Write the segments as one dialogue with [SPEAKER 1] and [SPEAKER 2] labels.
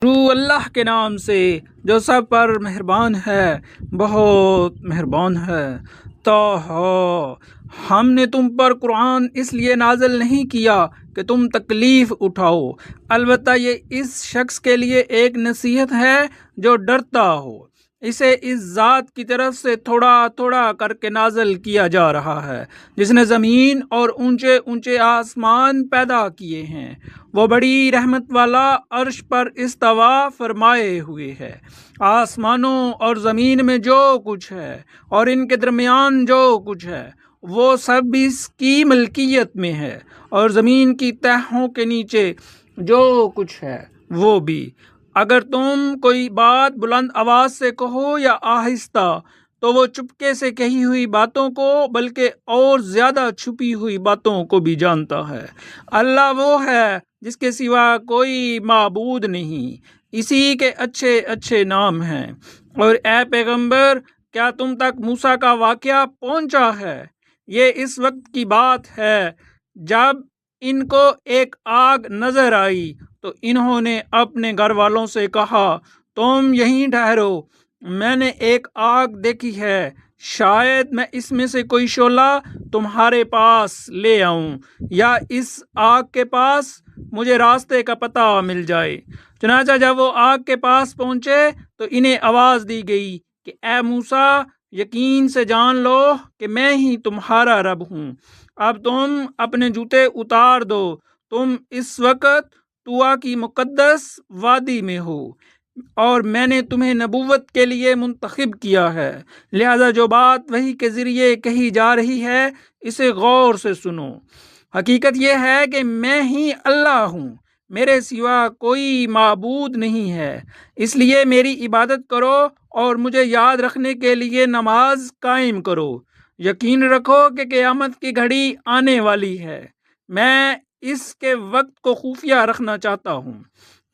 [SPEAKER 1] شروع اللہ کے نام سے جو سب پر مہربان ہے، بہت مہربان ہے۔ طٰ، ہم نے تم پر قرآن اس لیے نازل نہیں کیا کہ تم تکلیف اٹھاؤ، البتہ یہ اس شخص کے لیے ایک نصیحت ہے جو ڈرتا ہو۔ اسے اس ذات کی طرف سے تھوڑا تھوڑا کر کے نازل کیا جا رہا ہے جس نے زمین اور اونچے اونچے آسمان پیدا کیے ہیں۔ وہ بڑی رحمت والا عرش پر استوا فرمائے ہوئے ہے۔ آسمانوں اور زمین میں جو کچھ ہے اور ان کے درمیان جو کچھ ہے وہ سب اس کی ملکیت میں ہے، اور زمین کی تہوں کے نیچے جو کچھ ہے وہ بھی۔ اگر تم کوئی بات بلند آواز سے کہو یا آہستہ، تو وہ چپکے سے کہی ہوئی باتوں کو بلکہ اور زیادہ چھپی ہوئی باتوں کو بھی جانتا ہے۔ اللہ وہ ہے جس کے سوا کوئی معبود نہیں، اسی کے اچھے اچھے نام ہیں۔ اور اے پیغمبر، کیا تم تک موسیٰ کا واقعہ پہنچا ہے؟ یہ اس وقت کی بات ہے جب ان کو ایک آگ نظر آئی تو انہوں نے اپنے گھر والوں سے کہا، تم یہیں ٹھہرو، میں نے ایک آگ دیکھی ہے، شاید میں اس میں سے کوئی شعلہ تمہارے پاس لے آؤں، یا اس آگ کے پاس مجھے راستے کا پتہ مل جائے۔ چنانچہ جب وہ آگ کے پاس پہنچے تو انہیں آواز دی گئی کہ اے موسیٰ، یقین سے جان لو کہ میں ہی تمہارا رب ہوں۔ اب تم اپنے جوتے اتار دو، تم اس وقت طوٰ کی مقدس وادی میں ہو، اور میں نے تمہیں نبوت کے لیے منتخب کیا ہے، لہذا جو بات وحی کے ذریعے کہی جا رہی ہے اسے غور سے سنو۔ حقیقت یہ ہے کہ میں ہی اللہ ہوں، میرے سوا کوئی معبود نہیں ہے، اس لیے میری عبادت کرو اور مجھے یاد رکھنے کے لیے نماز قائم کرو۔ یقین رکھو کہ قیامت کی گھڑی آنے والی ہے، میں اس کے وقت کو خفیہ رکھنا چاہتا ہوں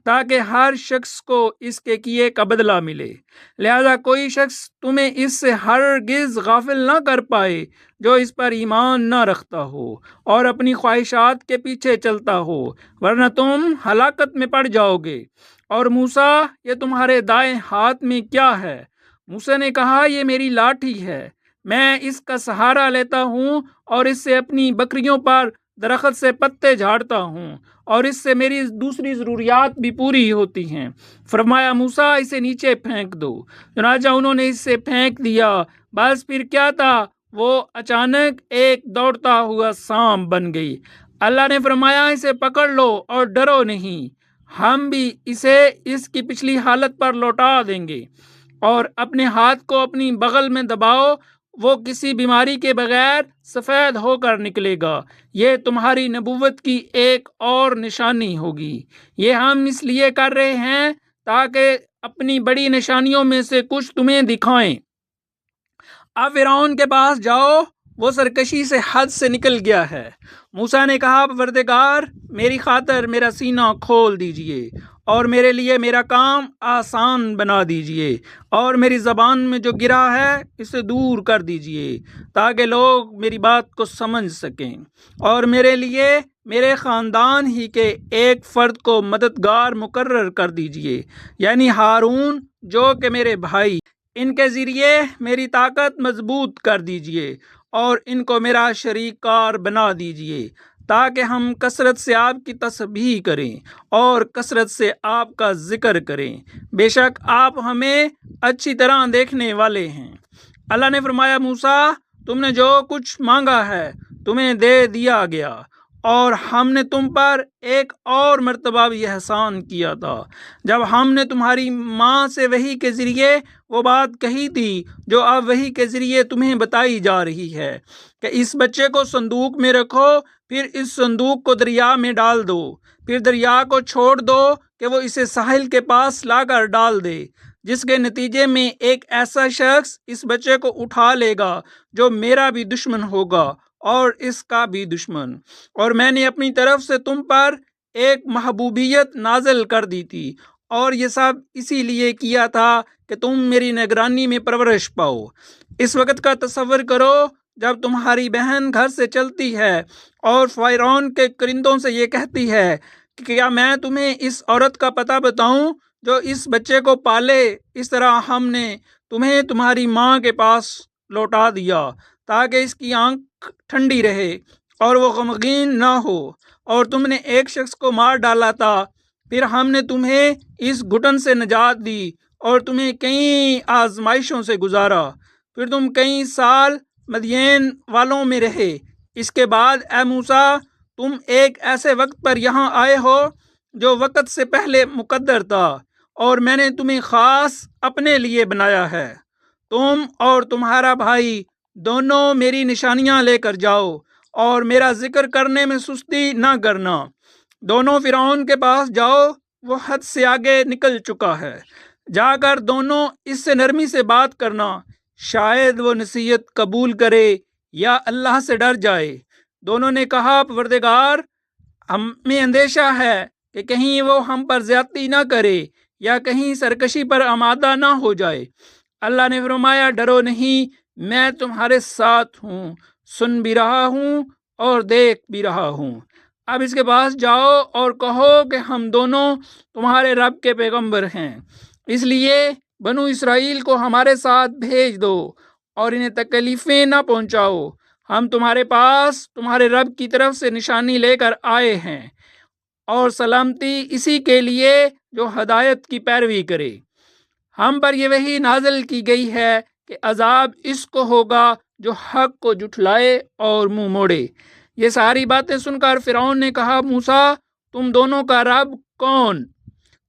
[SPEAKER 1] تاکہ ہر شخص کو اس کے کیے کا بدلہ ملے، لہذا کوئی شخص تمہیں اس سے ہرگز غافل نہ کر پائے جو اس پر ایمان نہ رکھتا ہو اور اپنی خواہشات کے پیچھے چلتا ہو، ورنہ تم ہلاکت میں پڑ جاؤ گے۔ اور موسیٰ، یہ تمہارے دائیں ہاتھ میں کیا ہے؟ موسیٰ نے کہا، یہ میری لاٹھی ہے، میں اس کا سہارا لیتا ہوں اور اس سے اپنی بکریوں پر درخت سے پتے جھاڑتا ہوں، اور اس سے میری دوسری ضروریات بھی پوری ہوتی ہیں۔ فرمایا، موسیٰ، اسے نیچے پھینک دو۔ چنانچہ انہوں نے اسے پھینک دیا، بس پھر کیا تھا، وہ اچانک ایک دوڑتا ہوا سانپ بن گئی۔ اللہ نے فرمایا، اسے پکڑ لو اور ڈرو نہیں، ہم بھی اسے اس کی پچھلی حالت پر لوٹا دیں گے، اور اپنے ہاتھ کو اپنی بغل میں دباؤ، وہ کسی بیماری کے بغیر سفید ہو کر نکلے گا۔ یہ تمہاری نبوت کی ایک اور نشانی ہوگی۔ یہ ہم اس لیے کر رہے ہیں تاکہ اپنی بڑی نشانیوں میں سے کچھ تمہیں دکھائیں۔ اب فرعون کے پاس جاؤ، وہ سرکشی سے حد سے نکل گیا ہے۔ موسیٰ نے کہا، پروردگار، میری خاطر میرا سینہ کھول دیجئے اور میرے لیے میرا کام آسان بنا دیجئے، اور میری زبان میں جو گرا ہے اسے دور کر دیجئے تاکہ لوگ میری بات کو سمجھ سکیں، اور میرے لیے میرے خاندان ہی کے ایک فرد کو مددگار مقرر کر دیجئے، یعنی ہارون جو کہ میرے بھائی، ان کے ذریعے میری طاقت مضبوط کر دیجئے اور ان کو میرا شریک کار بنا دیجئے تاکہ ہم کثرت سے آپ کی تسبیح کریں اور کثرت سے آپ کا ذکر کریں، بے شک آپ ہمیں اچھی طرح دیکھنے والے ہیں۔ اللہ نے فرمایا، موسیٰ، تم نے جو کچھ مانگا ہے تمہیں دے دیا گیا، اور ہم نے تم پر ایک اور مرتبہ بھی احسان کیا تھا جب ہم نے تمہاری ماں سے وحی کے ذریعے وہ بات کہی تھی جو اب وحی کے ذریعے تمہیں بتائی جا رہی ہے کہ اس بچے کو صندوق میں رکھو، پھر اس صندوق کو دریا میں ڈال دو، پھر دریا کو چھوڑ دو کہ وہ اسے ساحل کے پاس لا کر ڈال دے، جس کے نتیجے میں ایک ایسا شخص اس بچے کو اٹھا لے گا جو میرا بھی دشمن ہوگا اور اس کا بھی دشمن۔ اور میں نے اپنی طرف سے تم پر ایک محبوبیت نازل کر دی تھی، اور یہ سب اسی لیے کیا تھا کہ تم میری نگرانی میں پرورش پاؤ۔ اس وقت کا تصور کرو جب تمہاری بہن گھر سے چلتی ہے اور فرعون کے کرندوں سے یہ کہتی ہے کہ کیا میں تمہیں اس عورت کا پتہ بتاؤں جو اس بچے کو پالے، اس طرح ہم نے تمہیں تمہاری ماں کے پاس لوٹا دیا تاکہ اس کی آنکھ ٹھنڈی رہے اور وہ غمگین نہ ہو، اور تم نے ایک شخص کو مار ڈالا تھا، پھر ہم نے تمہیں اس گھٹن سے نجات دی اور تمہیں کئی آزمائشوں سے گزارا، پھر تم کئی سال مدین والوں میں رہے۔ اس کے بعد اے موسیٰ، تم ایک ایسے وقت پر یہاں آئے ہو جو وقت سے پہلے مقدر تھا، اور میں نے تمہیں خاص اپنے لیے بنایا ہے۔ تم اور تمہارا بھائی دونوں میری نشانیاں لے کر جاؤ اور میرا ذکر کرنے میں سستی نہ کرنا۔ دونوں فرعون کے پاس جاؤ، وہ حد سے آگے نکل چکا ہے، جا کر دونوں اس سے نرمی سے بات کرنا، شاید وہ نصیحت قبول کرے یا اللہ سے ڈر جائے۔ دونوں نے کہا پروردگار، ہمیں اندیشہ ہے کہ کہیں وہ ہم پر زیادتی نہ کرے یا کہیں سرکشی پر آمادہ نہ ہو جائے۔ اللہ نے فرمایا ڈرو نہیں، میں تمہارے ساتھ ہوں، سن بھی رہا ہوں اور دیکھ بھی رہا ہوں۔ اب اس کے پاس جاؤ اور کہو کہ ہم دونوں تمہارے رب کے پیغمبر ہیں، اس لیے بنو اسرائیل کو ہمارے ساتھ بھیج دو اور انہیں تکلیفیں نہ پہنچاؤ۔ ہم تمہارے پاس تمہارے رب کی طرف سے نشانی لے کر آئے ہیں، اور سلامتی اسی کے لیے جو ہدایت کی پیروی کرے۔ ہم پر یہ وحی نازل کی گئی ہے کہ عذاب اس کو ہوگا جو حق کو جھٹلائے اور منہ موڑے۔ یہ ساری باتیں سن کر فرعون نے کہا موسیٰ، تم دونوں کا رب کون؟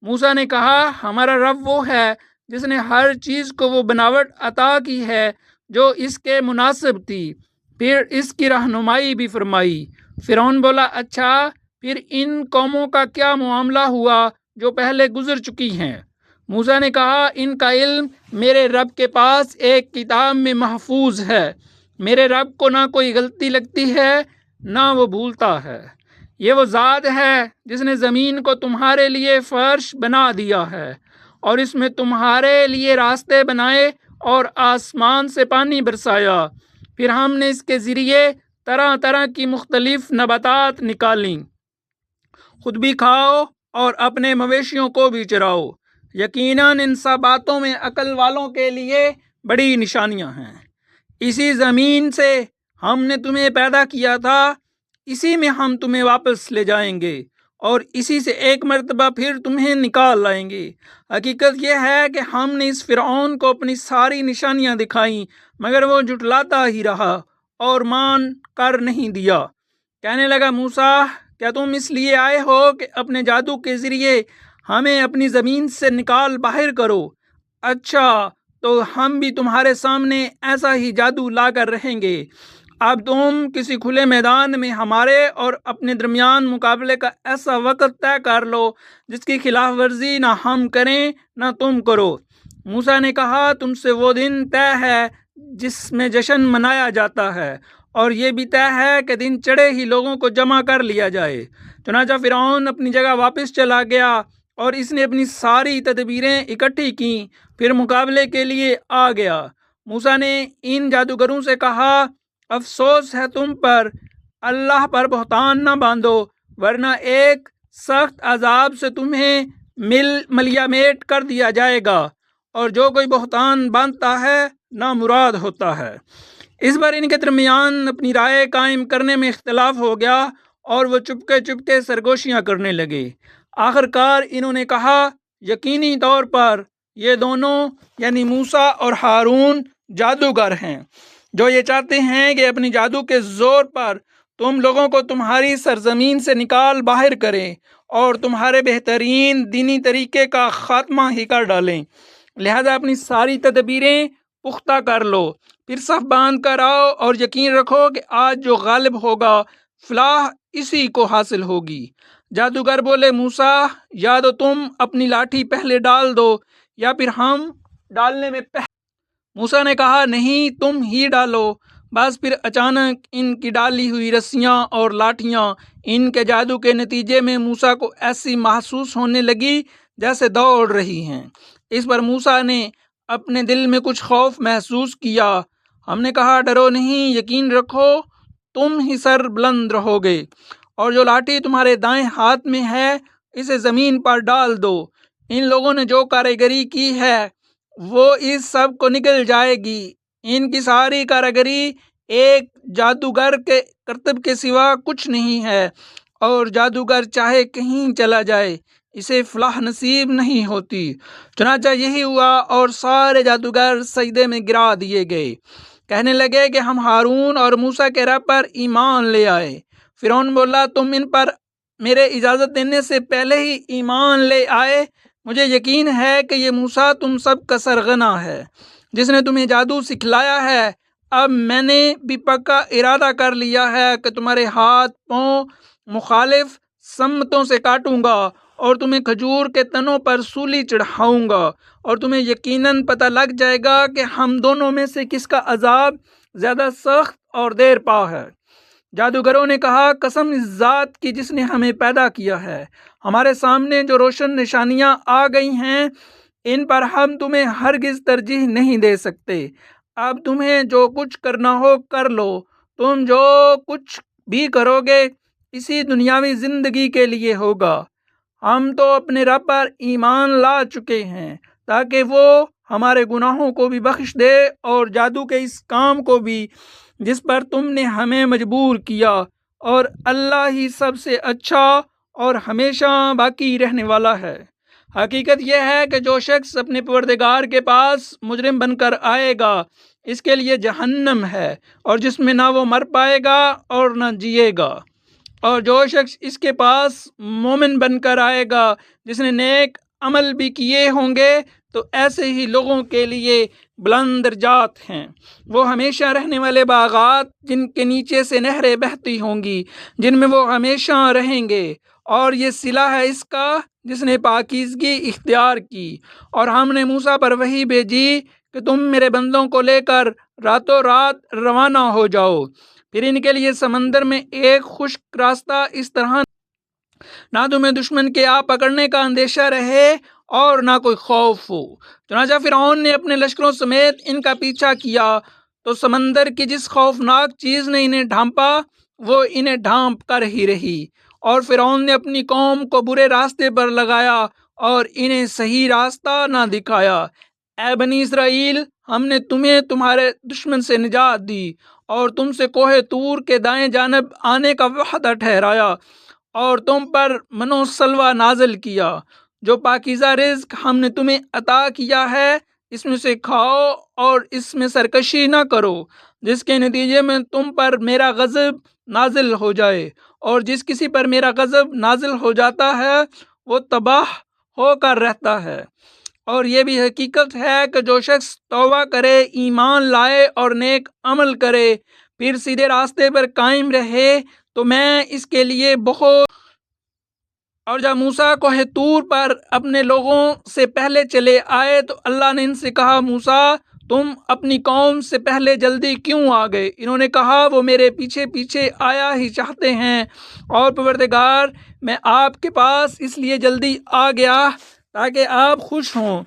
[SPEAKER 1] موسیٰ نے کہا ہمارا رب وہ ہے جس نے ہر چیز کو وہ بناوٹ عطا کی ہے جو اس کے مناسب تھی، پھر اس کی رہنمائی بھی فرمائی۔ فرعون بولا اچھا، پھر ان قوموں کا کیا معاملہ ہوا جو پہلے گزر چکی ہیں؟ موسیٰ نے کہا ان کا علم میرے رب کے پاس ایک کتاب میں محفوظ ہے، میرے رب کو نہ کوئی غلطی لگتی ہے نہ وہ بھولتا ہے۔ یہ وہ ذات ہے جس نے زمین کو تمہارے لیے فرش بنا دیا ہے اور اس میں تمہارے لیے راستے بنائے اور آسمان سے پانی برسایا، پھر ہم نے اس کے ذریعے طرح طرح کی مختلف نباتات نکالیں، خود بھی کھاؤ اور اپنے مویشیوں کو بھی چراؤ۔ یقیناً ان سب باتوں میں عقل والوں کے لیے بڑی نشانیاں ہیں۔ اسی زمین سے ہم نے تمہیں پیدا کیا تھا، اسی میں ہم تمہیں واپس لے جائیں گے اور اسی سے ایک مرتبہ پھر تمہیں نکال لائیں گے۔ حقیقت یہ ہے کہ ہم نے اس فرعون کو اپنی ساری نشانیاں دکھائیں، مگر وہ جھٹلاتا ہی رہا اور مان کر نہیں دیا۔ کہنے لگا موسیٰ، کیا تم اس لیے آئے ہو کہ اپنے جادو کے ذریعے ہمیں اپنی زمین سے نکال باہر کرو؟ اچھا، تو ہم بھی تمہارے سامنے ایسا ہی جادو لا کر رہیں گے۔ اب تم کسی کھلے میدان میں ہمارے اور اپنے درمیان مقابلے کا ایسا وقت طے کر لو جس کی خلاف ورزی نہ ہم کریں نہ تم کرو۔ موسیٰ نے کہا تم سے وہ دن طے ہے جس میں جشن منایا جاتا ہے، اور یہ بھی طے ہے کہ دن چڑھے ہی لوگوں کو جمع کر لیا جائے۔ چنانچہ فرعون اپنی جگہ واپس چلا گیا اور اس نے اپنی ساری تدبیریں اکٹھی کیں، پھر مقابلے کے لیے آ گیا۔ موسیٰ نے ان جادوگروں سے کہا افسوس ہے تم پر، اللہ پر بہتان نہ باندھو، ورنہ ایک سخت عذاب سے تمہیں ملیامیٹ کر دیا جائے گا، اور جو کوئی بہتان باندھتا ہے نامراد ہوتا ہے۔ اس پر ان کے درمیان اپنی رائے قائم کرنے میں اختلاف ہو گیا اور وہ چپکے چپکے سرگوشیاں کرنے لگے۔ آخرکار انہوں نے کہا یقینی طور پر یہ دونوں یعنی موسیٰ اور ہارون جادوگر ہیں جو یہ چاہتے ہیں کہ اپنی جادو کے زور پر تم لوگوں کو تمہاری سرزمین سے نکال باہر کریں اور تمہارے بہترین دینی طریقے کا خاتمہ ہی کر ڈالیں۔ لہذا اپنی ساری تدبیریں پختہ کر لو، پھر صف باندھ کر آؤ اور یقین رکھو کہ آج جو غالب ہوگا فلاح اسی کو حاصل ہوگی۔ جادوگر بولے موسیٰ، یا تو تم اپنی لاٹھی پہلے ڈال دو یا پھر ہم ڈالنے میں موسیٰ نے کہا نہیں، تم ہی ڈالو۔ بس پھر اچانک ان کی ڈالی ہوئی رسیاں اور لاٹھیاں ان کے جادو کے نتیجے میں موسیٰ کو ایسی محسوس ہونے لگی جیسے دوڑ رہی ہیں۔ اس پر موسیٰ نے اپنے دل میں کچھ خوف محسوس کیا۔ ہم نے کہا ڈرو نہیں، یقین رکھو تم ہی سر بلند رہو گے، اور جو لاٹھی تمہارے دائیں ہاتھ میں ہے اسے زمین پر ڈال دو، ان لوگوں نے جو کاریگری کی ہے وہ اس سب کو نکل جائے گی۔ ان کی ساری کاریگری ایک جادوگر کے کرتب کے سوا کچھ نہیں ہے، اور جادوگر چاہے کہیں چلا جائے اسے فلاح نصیب نہیں ہوتی۔ چنانچہ یہی ہوا اور سارے جادوگر سجدے میں گرا دیے گئے، کہنے لگے کہ ہم ہارون اور موسیٰ کے رب پر ایمان لے آئے۔ فرعون بولا، تم ان پر میرے اجازت دینے سے پہلے ہی ایمان لے آئے؟ مجھے یقین ہے کہ یہ موسیٰ تم سب کا سرغنہ ہے جس نے تمہیں جادو سکھلایا ہے۔ اب میں نے بھی پکا ارادہ کر لیا ہے کہ تمہارے ہاتھ پاؤں مخالف سمتوں سے کاٹوں گا اور تمہیں کھجور کے تنوں پر سولی چڑھاؤں گا، اور تمہیں یقیناً پتہ لگ جائے گا کہ ہم دونوں میں سے کس کا عذاب زیادہ سخت اور دیر پا ہے۔ جادوگروں نے کہا، قسم اس ذات کی جس نے ہمیں پیدا کیا ہے، ہمارے سامنے جو روشن نشانیاں آ گئی ہیں ان پر ہم تمہیں ہرگز ترجیح نہیں دے سکتے۔ اب تمہیں جو کچھ کرنا ہو کر لو۔ تم جو کچھ بھی کرو گے اسی دنیاوی زندگی کے لیے ہوگا۔ ہم تو اپنے رب پر ایمان لا چکے ہیں تاکہ وہ ہمارے گناہوں کو بھی بخش دے اور جادو کے اس کام کو بھی جس پر تم نے ہمیں مجبور کیا، اور اللہ ہی سب سے اچھا اور ہمیشہ باقی رہنے والا ہے۔ حقیقت یہ ہے کہ جو شخص اپنے پروردگار کے پاس مجرم بن کر آئے گا اس کے لیے جہنم ہے، اور جس میں نہ وہ مر پائے گا اور نہ جیے گا، اور جو شخص اس کے پاس مومن بن کر آئے گا جس نے نیک عمل بھی کیے ہوں گے تو ایسے ہی لوگوں کے لیے بلند درجات ہیں۔ وہ ہمیشہ رہنے والے باغات جن کے نیچے سے نہریں بہتی ہوں گی، جن میں وہ ہمیشہ رہیں گے، اور یہ صلہ ہے اس کا جس نے پاکیزگی اختیار کی۔ اور ہم نے موسیٰ پر وحی بھیجی کہ تم میرے بندوں کو لے کر راتوں رات روانہ ہو جاؤ، پھر ان کے لیے سمندر میں ایک خشک راستہ اس طرح نہ تمہیں دشمن کے آ پکڑنے کا اندیشہ رہے اور نہ کوئی خوف ہو۔ چنانچہ فرعون نے اپنے لشکروں سمیت ان کا پیچھا کیا تو سمندر کی جس خوفناک چیز نے انہیں ڈھانپا وہ انہیں ڈھانپ کر ہی رہی، اور فرعون نے اپنی قوم کو برے راستے پر لگایا اور انہیں صحیح راستہ نہ دکھایا۔ اے بنی اسرائیل، ہم نے تمہیں تمہارے دشمن سے نجات دی اور تم سے کوہ طور کے دائیں جانب آنے کا وعدہ ٹھہرایا، اور تم پر من و سلوہ نازل کیا۔ جو پاکیزہ رزق ہم نے تمہیں عطا کیا ہے اس میں سے کھاؤ اور اس میں سرکشی نہ کرو، جس کے نتیجے میں تم پر میرا غضب نازل ہو جائے، اور جس کسی پر میرا غضب نازل ہو جاتا ہے وہ تباہ ہو کر رہتا ہے۔ اور یہ بھی حقیقت ہے کہ جو شخص توبہ کرے، ایمان لائے اور نیک عمل کرے، پھر سیدھے راستے پر قائم رہے تو میں اس کے لیے بہت۔ اور جب موسیٰ کوہ طور پر اپنے لوگوں سے پہلے چلے آئے تو اللہ نے ان سے کہا، موسیٰ تم اپنی قوم سے پہلے جلدی کیوں آ گئے؟ انہوں نے کہا، وہ میرے پیچھے پیچھے آیا ہی چاہتے ہیں، اور پروردگار میں آپ کے پاس اس لیے جلدی آ گیا تاکہ آپ خوش ہوں۔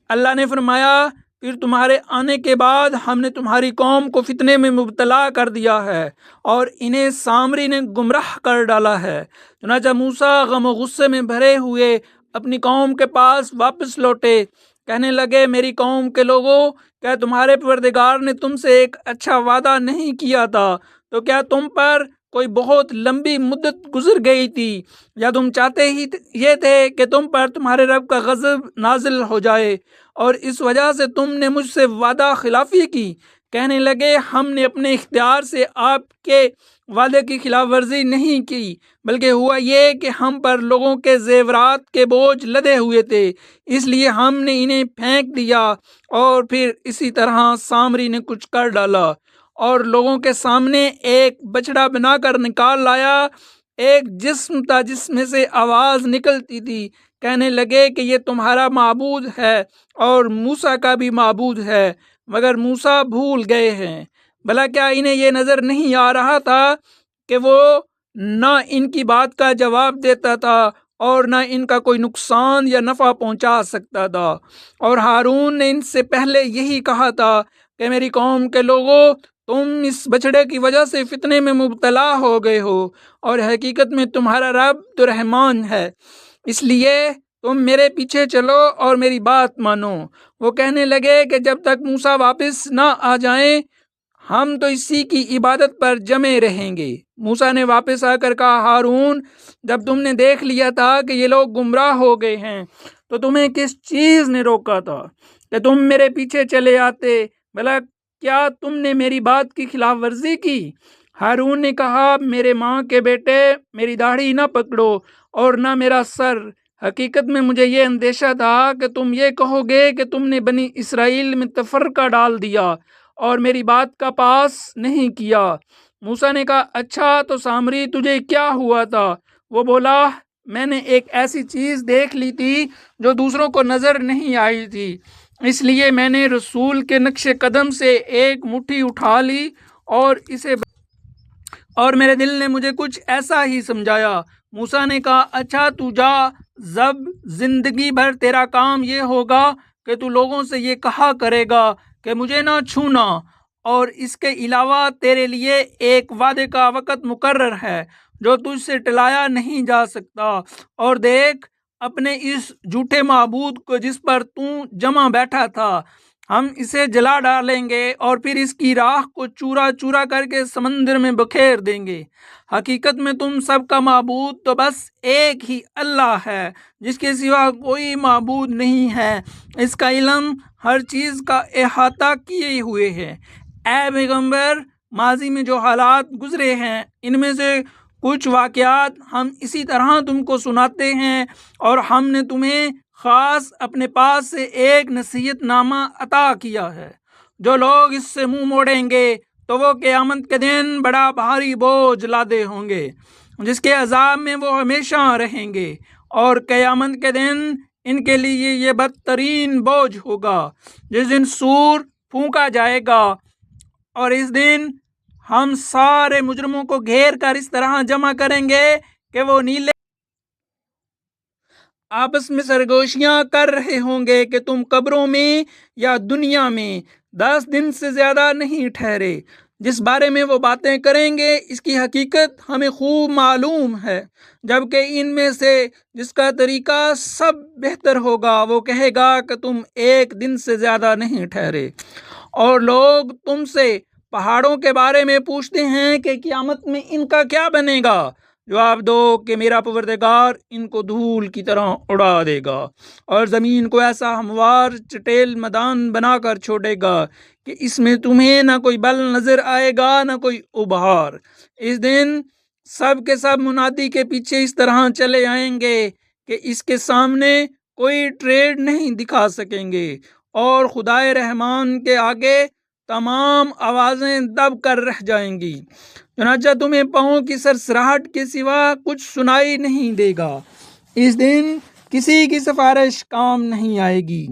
[SPEAKER 1] اللہ نے فرمایا، پھر تمہارے آنے کے بعد ہم نے تمہاری قوم کو فتنے میں مبتلا کر دیا ہے اور انہیں سامری نے گمراہ کر ڈالا ہے۔ چنانچہ موسیٰ غم و غصے میں بھرے ہوئے اپنی قوم کے پاس واپس لوٹے، کہنے لگے، میری قوم کے لوگوں، کیا تمہارے پروردگار نے تم سے ایک اچھا وعدہ نہیں کیا تھا؟ تو کیا تم پر کوئی بہت لمبی مدت گزر گئی تھی، یا تم چاہتے ہی یہ تھے کہ تم پر تمہارے رب کا غضب نازل ہو جائے اور اس وجہ سے تم نے مجھ سے وعدہ خلافی کی؟ کہنے لگے، ہم نے اپنے اختیار سے آپ کے وعدے کی خلاف ورزی نہیں کی، بلکہ ہوا یہ کہ ہم پر لوگوں کے زیورات کے بوجھ لدے ہوئے تھے، اس لیے ہم نے انہیں پھینک دیا، اور پھر اسی طرح سامری نے کچھ کر ڈالا اور لوگوں کے سامنے ایک بچڑا بنا کر نکال لایا۔ ایک جسم تھا جس میں سے آواز نکلتی تھی، کہنے لگے کہ یہ تمہارا معبود ہے اور موسیٰ کا بھی معبود ہے، مگر موسیٰ بھول گئے ہیں۔ بھلا کیا انہیں یہ نظر نہیں آ رہا تھا کہ وہ نہ ان کی بات کا جواب دیتا تھا اور نہ ان کا کوئی نقصان یا نفع پہنچا سکتا تھا؟ اور ہارون نے ان سے پہلے یہی کہا تھا کہ میری قوم کے لوگوں، تم اس بچڑے کی وجہ سے فتنے میں مبتلا ہو گئے ہو، اور حقیقت میں تمہارا رب تو رحمان ہے، اس لیے تم میرے پیچھے چلو اور میری بات مانو۔ وہ کہنے لگے کہ جب تک موسیٰ واپس نہ آ جائیں ہم تو اسی کی عبادت پر جمے رہیں گے۔ موسیٰ نے واپس آ کر کہا، ہارون، جب تم نے دیکھ لیا تھا کہ یہ لوگ گمراہ ہو گئے ہیں تو تمہیں کس چیز نے روکا تھا کہ تم میرے پیچھے چلے آتے؟ بھلا کیا تم نے میری بات کی خلاف ورزی کی؟ ہارون نے کہا، میرے ماں کے بیٹے، میری داڑھی نہ پکڑو اور نہ میرا سر۔ حقیقت میں مجھے یہ اندیشہ تھا کہ تم یہ کہو گے کہ تم نے بنی اسرائیل میں تفرقہ ڈال دیا اور میری بات کا پاس نہیں کیا۔ موسیٰ نے کہا، اچھا تو سامری تجھے کیا ہوا تھا؟ وہ بولا، میں نے ایک ایسی چیز دیکھ لی تھی جو دوسروں کو نظر نہیں آئی تھی، اس لیے میں نے رسول کے نقش قدم سے ایک مٹھی اٹھا لی اور میرے دل نے مجھے کچھ ایسا ہی سمجھایا۔ موسیٰ نے کہا، اچھا تو جا، زب زندگی بھر تیرا کام یہ ہوگا کہ تو لوگوں سے یہ کہا کرے گا کہ مجھے نہ چھونا، اور اس کے علاوہ تیرے لیے ایک وعدے کا وقت مقرر ہے جو تجھ سے ٹلایا نہیں جا سکتا، اور دیکھ اپنے اس جھوٹے معبود کو جس پر تو جمع بیٹھا تھا، ہم اسے جلا ڈالیں گے اور پھر اس کی راکھ کو چورا چورا کر کے سمندر میں بکھیر دیں گے۔ حقیقت میں تم سب کا معبود تو بس ایک ہی اللہ ہے جس کے سوا کوئی معبود نہیں ہے، اس کا علم ہر چیز کا احاطہ کیے ہوئے ہے۔ اے پیغمبر، ماضی میں جو حالات گزرے ہیں ان میں سے کچھ واقعات ہم اسی طرح تم کو سناتے ہیں، اور ہم نے تمہیں خاص اپنے پاس سے ایک نصیحت نامہ عطا کیا ہے۔ جو لوگ اس سے منہ موڑیں گے تو وہ قیامت کے دن بڑا بھاری بوجھ لادے ہوں گے جس کے عذاب میں وہ ہمیشہ رہیں گے، اور قیامت کے دن ان کے لیے یہ بدترین بوجھ ہوگا جس دن سور پھونکا جائے گا، اور اس دن ہم سارے مجرموں کو گھیر کر اس طرح جمع کریں گے کہ وہ نیلے آپس میں سرگوشیاں کر رہے ہوں گے کہ تم قبروں میں یا دنیا میں 10 دن سے زیادہ نہیں ٹھہرے۔ جس بارے میں وہ باتیں کریں گے اس کی حقیقت ہمیں خوب معلوم ہے، جبکہ ان میں سے جس کا طریقہ سب بہتر ہوگا وہ کہے گا کہ تم 1 دن سے زیادہ نہیں ٹھہرے۔ اور لوگ تم سے پہاڑوں کے بارے میں پوچھتے ہیں کہ قیامت میں ان کا کیا بنے گا؟ جواب دو کہ میرا پروردگار ان کو دھول کی طرح اڑا دے گا اور زمین کو ایسا ہموار چٹیل میدان بنا کر چھوڑے گا کہ اس میں تمہیں نہ کوئی بل نظر آئے گا نہ کوئی ابھار۔ اس دن سب کے سب منادی کے پیچھے اس طرح چلے آئیں گے کہ اس کے سامنے کوئی ٹریڈ نہیں دکھا سکیں گے، اور خدائے رحمان کے آگے تمام آوازیں دب کر رہ جائیں گی، چنانچہ تمہیں پاؤں کی سرسراہٹ کے سوا کچھ سنائی نہیں دے گا۔ اس دن کسی کی سفارش کام نہیں آئے گی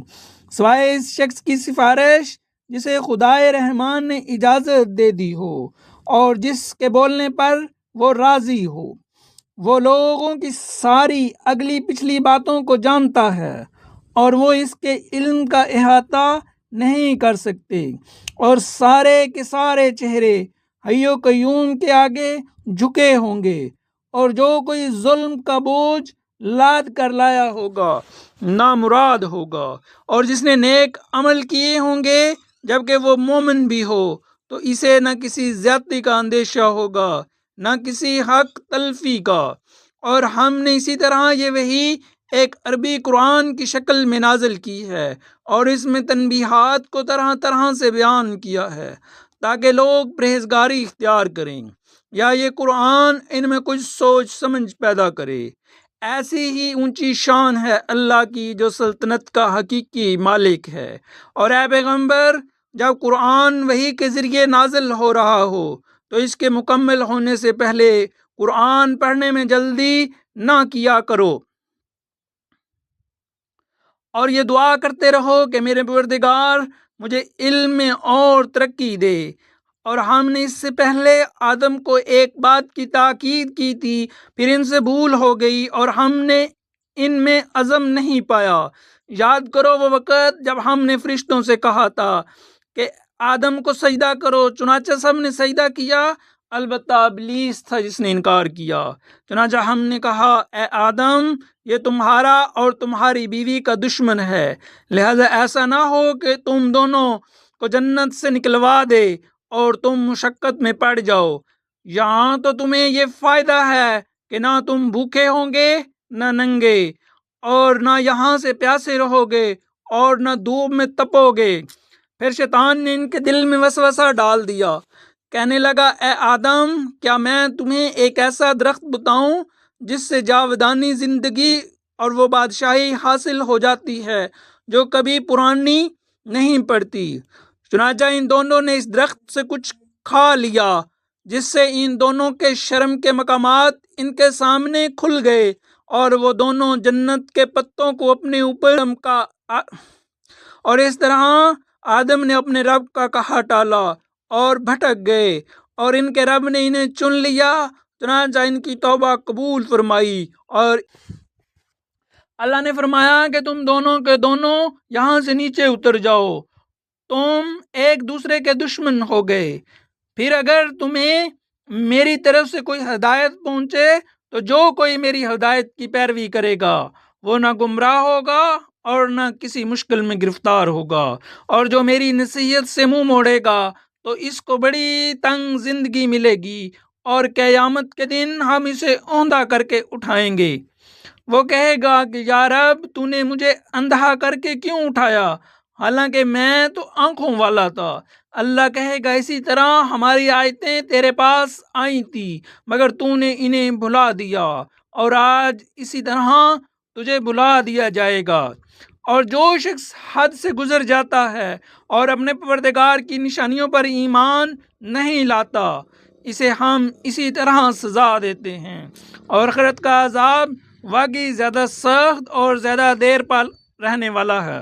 [SPEAKER 1] سوائے اس شخص کی سفارش جسے خدائے رحمان نے اجازت دے دی ہو اور جس کے بولنے پر وہ راضی ہو۔ وہ لوگوں کی ساری اگلی پچھلی باتوں کو جانتا ہے اور وہ اس کے علم کا احاطہ نہیں کر سکتے، اور سارے کے سارے چہرے حی و قیوم کے آگے جھکے ہوں گے، اور جو کوئی ظلم کا بوجھ لاد کر لایا ہوگا نامراد ہوگا، اور جس نے نیک عمل کیے ہوں گے جبکہ وہ مومن بھی ہو تو اسے نہ کسی زیادتی کا اندیشہ ہوگا نہ کسی حق تلفی کا۔ اور ہم نے اسی طرح یہ وحی ایک عربی قرآن کی شکل میں نازل کی ہے، اور اس میں تنبیہات کو طرح طرح سے بیان کیا ہے تاکہ لوگ پرہیزگاری اختیار کریں یا یہ قرآن ان میں کچھ سوچ سمجھ پیدا کرے۔ ایسی ہی اونچی شان ہے اللہ کی جو سلطنت کا حقیقی مالک ہے۔ اور اے پیغمبر، جب قرآن وحی کے ذریعے نازل ہو رہا ہو تو اس کے مکمل ہونے سے پہلے قرآن پڑھنے میں جلدی نہ کیا کرو، اور یہ دعا کرتے رہو کہ میرے پروردگار مجھے علم میں اور ترقی دے۔ اور ہم نے اس سے پہلے آدم کو ایک بات کی تاکید کی تھی، پھر ان سے بھول ہو گئی اور ہم نے ان میں عزم نہیں پایا۔ یاد کرو وہ وقت جب ہم نے فرشتوں سے کہا تھا کہ آدم کو سجدہ کرو، چنانچہ سب نے سجدہ کیا البتہ ابلیس تھا جس نے انکار کیا۔ چنانچہ ہم نے کہا اے آدم یہ تمہارا اور تمہاری بیوی کا دشمن ہے، لہذا ایسا نہ ہو کہ تم دونوں کو جنت سے نکلوا دے اور تم مشقت میں پڑ جاؤ۔ یہاں تو تمہیں یہ فائدہ ہے کہ نہ تم بھوکے ہوں گے نہ ننگے، اور نہ یہاں سے پیاسے رہو گے اور نہ دھوپ میں تپو گے۔ پھر شیطان نے ان کے دل میں وسوسہ ڈال دیا، کہنے لگا اے آدم کیا میں تمہیں ایک ایسا درخت بتاؤں جس سے جاودانی زندگی اور وہ بادشاہی حاصل ہو جاتی ہے جو کبھی پرانی نہیں پڑتی۔ چنانچہ ان دونوں نے اس درخت سے کچھ کھا لیا جس سے ان دونوں کے شرم کے مقامات ان کے سامنے کھل گئے، اور وہ دونوں جنت کے پتوں کو اپنے اوپر چمکا، اور اس طرح آدم نے اپنے رب کا کہا ٹالا اور بھٹک گئے، اور ان کے رب نے انہیں چن لیا۔ چنانچہ ان کی توبہ قبول فرمائی، اور اللہ نے فرمایا کہ تم دونوں کے دونوں یہاں سے نیچے اتر جاؤ، تم ایک دوسرے کے دشمن ہو گئے۔ پھر اگر تمہیں میری طرف سے کوئی ہدایت پہنچے تو جو کوئی میری ہدایت کی پیروی کرے گا وہ نہ گمراہ ہوگا اور نہ کسی مشکل میں گرفتار ہوگا، اور جو میری نصیحت سے منہ موڑے گا تو اس کو بڑی تنگ زندگی ملے گی، اور قیامت کے دن ہم اسے اوندا کر کے اٹھائیں گے۔ وہ کہے گا کہ یا رب تو نے مجھے اندھا کر کے کیوں اٹھایا حالانکہ میں تو آنکھوں والا تھا۔ اللہ کہے گا اسی طرح ہماری آیتیں تیرے پاس آئی تھی مگر تو نے انہیں بھلا دیا، اور آج اسی طرح تجھے بھلا دیا جائے گا۔ اور جو شخص حد سے گزر جاتا ہے اور اپنے پروردگار کی نشانیوں پر ایمان نہیں لاتا اسے ہم اسی طرح سزا دیتے ہیں، اور آخرت کا عذاب واقعی زیادہ سخت اور زیادہ دیر پا رہنے والا ہے۔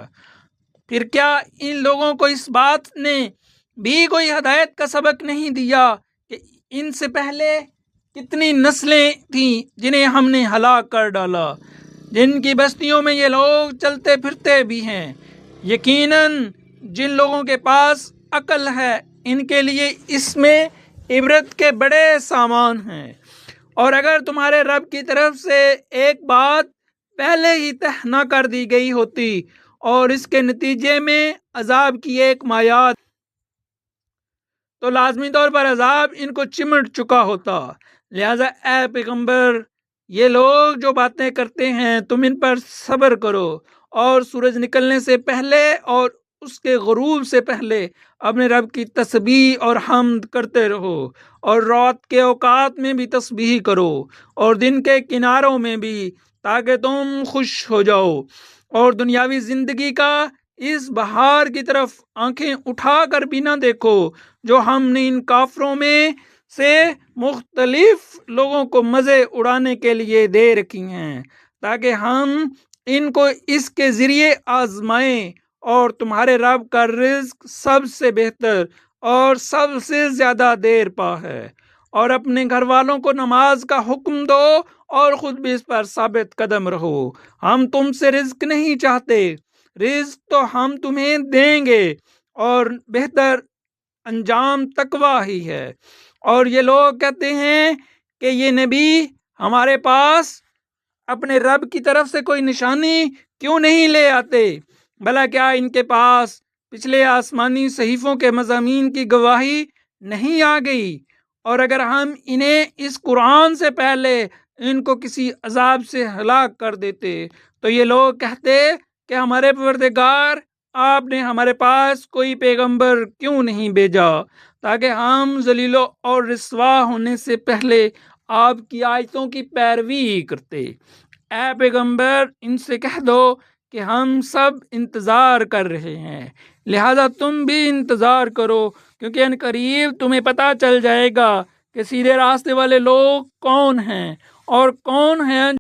[SPEAKER 1] پھر کیا ان لوگوں کو اس بات نے بھی کوئی ہدایت کا سبق نہیں دیا کہ ان سے پہلے کتنی نسلیں تھیں جنہیں ہم نے ہلاک کر ڈالا، جن کی بستیوں میں یہ لوگ چلتے پھرتے بھی ہیں۔ یقیناً جن لوگوں کے پاس عقل ہے ان کے لیے اس میں عبرت کے بڑے سامان ہیں، اور اگر تمہارے رب کی طرف سے ایک بات پہلے ہی طے نہ کر دی گئی ہوتی اور اس کے نتیجے میں عذاب کی ایک مایات تو لازمی طور پر عذاب ان کو چمٹ چکا ہوتا۔ لہذا اے پیغمبر یہ لوگ جو باتیں کرتے ہیں تم ان پر صبر کرو، اور سورج نکلنے سے پہلے اور اس کے غروب سے پہلے اپنے رب کی تسبیح اور حمد کرتے رہو، اور رات کے اوقات میں بھی تسبیح کرو اور دن کے کناروں میں بھی، تاکہ تم خوش ہو جاؤ اور دنیاوی زندگی کا اس بہار کی طرف آنکھیں اٹھا کر بھی نہ دیکھو جو ہم نے ان کافروں میں سے مختلف لوگوں کو مزے اڑانے کے لیے دے رکھی ہیں، تاکہ ہم ان کو اس کے ذریعے آزمائیں، اور تمہارے رب کا رزق سب سے بہتر اور سب سے زیادہ دیر پا ہے۔ اور اپنے گھر والوں کو نماز کا حکم دو اور خود بھی اس پر ثابت قدم رہو۔ ہم تم سے رزق نہیں چاہتے، رزق تو ہم تمہیں دیں گے، اور بہتر انجام تقوی ہی ہے۔ اور یہ لوگ کہتے ہیں کہ یہ نبی ہمارے پاس اپنے رب کی طرف سے کوئی نشانی کیوں نہیں لے آتے؟ بھلا کیا ان کے پاس پچھلے آسمانی صحیفوں کے مضامین کی گواہی نہیں آ گئی؟ اور اگر ہم انہیں اس قرآن سے پہلے ان کو کسی عذاب سے ہلاک کر دیتے تو یہ لوگ کہتے کہ ہمارے پروردگار آپ نے ہمارے پاس کوئی پیغمبر کیوں نہیں بھیجا تاکہ ہم ذلیل اور رسوا ہونے سے پہلے آپ کی آیتوں کی پیروی کرتے۔ اے پیغمبر ان سے کہہ دو کہ ہم سب انتظار کر رہے ہیں، لہذا تم بھی انتظار کرو، کیونکہ ان قریب تمہیں پتہ چل جائے گا کہ سیدھے راستے والے لوگ کون ہیں اور کون ہیں